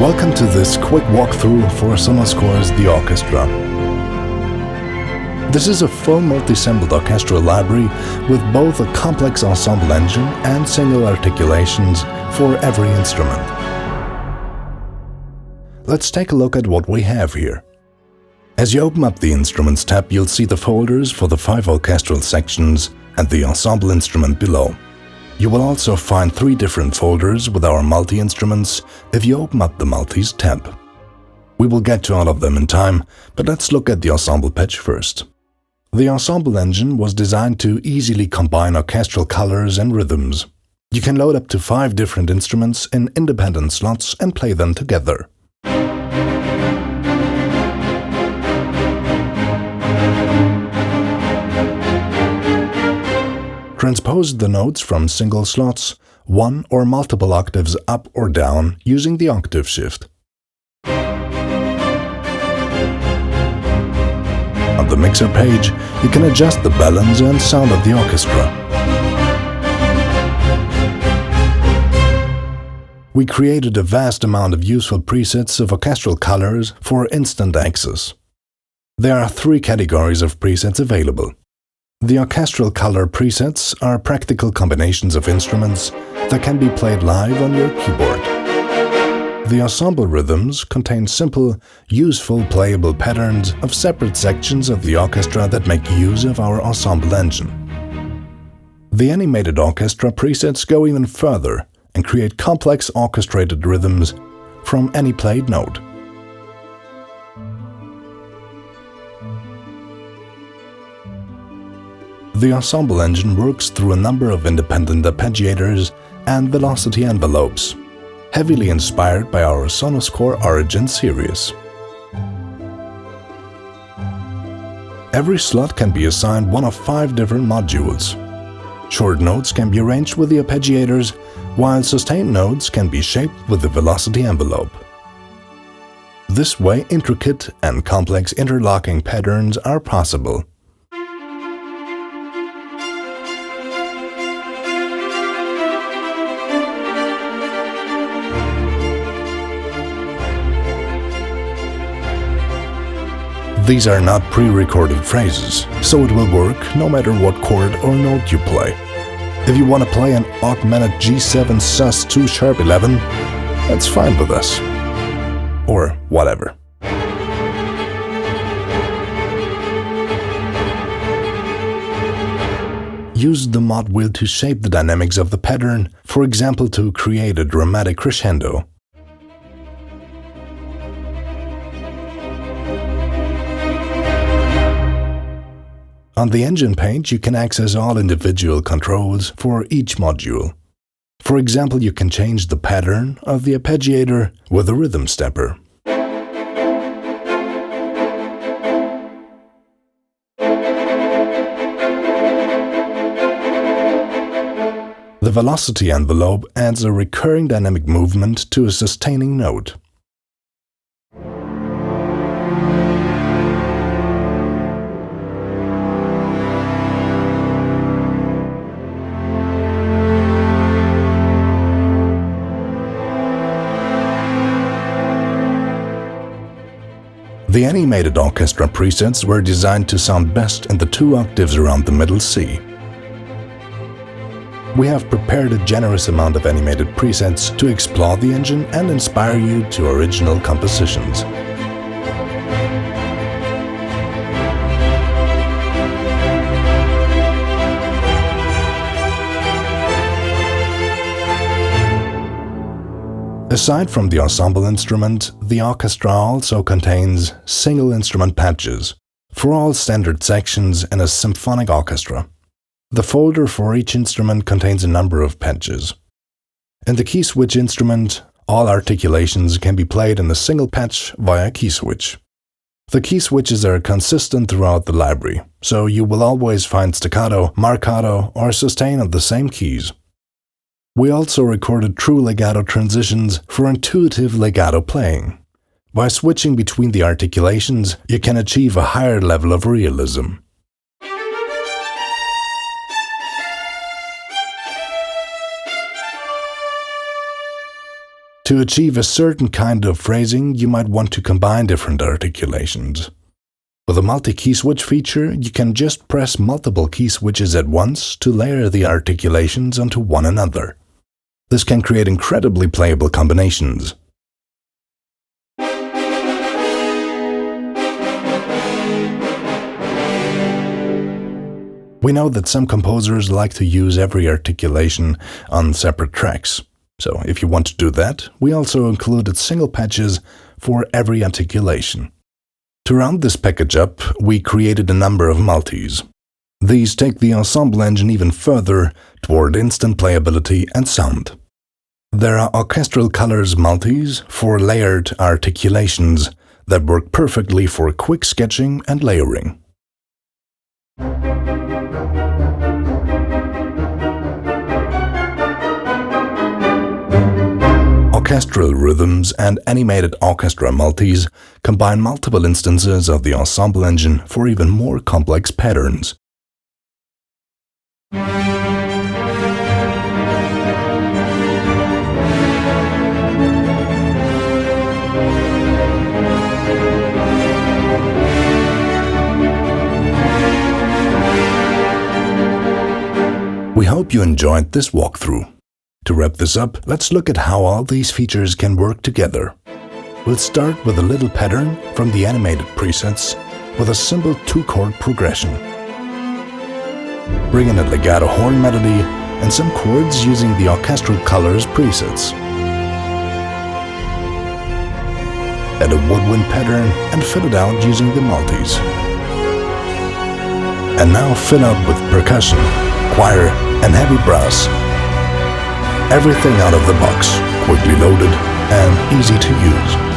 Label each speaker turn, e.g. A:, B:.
A: Welcome to this quick walkthrough for Sonoscore's The Orchestra. This is a full multi-assembled orchestral library with both a complex ensemble engine and single articulations for every instrument. Let's take a look at what we have here. As you open up the Instruments tab, you'll see the folders for the 5 orchestral sections and the ensemble instrument below. You will also find 3 different folders with our multi-instruments if you open up the Multis tab. We will get to all of them in time, but let's look at the ensemble patch first. The ensemble engine was designed to easily combine orchestral colors and rhythms. You can load up to 5 different instruments in independent slots and play them together. Transpose the notes from single slots, one or multiple octaves up or down using the octave shift. On the mixer page, you can adjust the balance and sound of the orchestra. We created a vast amount of useful presets of orchestral colors for instant access. There are 3 categories of presets available. The orchestral color presets are practical combinations of instruments that can be played live on your keyboard. The ensemble rhythms contain simple, useful playable patterns of separate sections of the orchestra that make use of our ensemble engine. The animated orchestra presets go even further and create complex orchestrated rhythms from any played note. The ensemble engine works through a number of independent arpeggiators and velocity envelopes, heavily inspired by our Sonoscore Origin series. Every slot can be assigned one of 5 different modules. Short notes can be arranged with the arpeggiators, while sustained notes can be shaped with the velocity envelope. This way, intricate and complex interlocking patterns are possible. These are not pre-recorded phrases, so it will work no matter what chord or note you play. If you want to play an augmented G7 sus2 sharp 11, that's fine with us. Or whatever. Use the mod wheel to shape the dynamics of the pattern, for example to create a dramatic crescendo. On the engine page, you can access all individual controls for each module. For example, you can change the pattern of the arpeggiator with a rhythm stepper. The velocity envelope adds a recurring dynamic movement to a sustaining note. The animated orchestra presets were designed to sound best in the 2 octaves around the middle C. We have prepared a generous amount of animated presets to explore the engine and inspire you to original compositions. Aside from the ensemble instrument, the orchestra also contains single instrument patches for all standard sections in a symphonic orchestra. The folder for each instrument contains a number of patches. In the key switch instrument, all articulations can be played in a single patch via key switch. The key switches are consistent throughout the library, so you will always find staccato, marcato, or sustain on the same keys. We also recorded true legato transitions for intuitive legato playing. By switching between the articulations, you can achieve a higher level of realism. To achieve a certain kind of phrasing, you might want to combine different articulations. With a multi-key switch feature, you can just press multiple key switches at once to layer the articulations onto one another. This can create incredibly playable combinations. We know that some composers like to use every articulation on separate tracks. So if you want to do that, we also included single patches for every articulation. To round this package up, we created a number of multis. These take the ensemble engine even further toward instant playability and sound. There are orchestral colors multis for layered articulations that work perfectly for quick sketching and layering. Orchestral rhythms and animated orchestra multis combine multiple instances of the ensemble engine for even more complex patterns. We hope you enjoyed this walkthrough. To wrap this up, let's look at how all these features can work together. We'll start with a little pattern from the animated presets with a simple 2-chord progression. Bring in a legato horn melody and some chords using the orchestral colors presets. Add a woodwind pattern and fill it out using the multis. And now fill out with percussion, choir and heavy brass. Everything out of the box, quickly loaded and easy to use.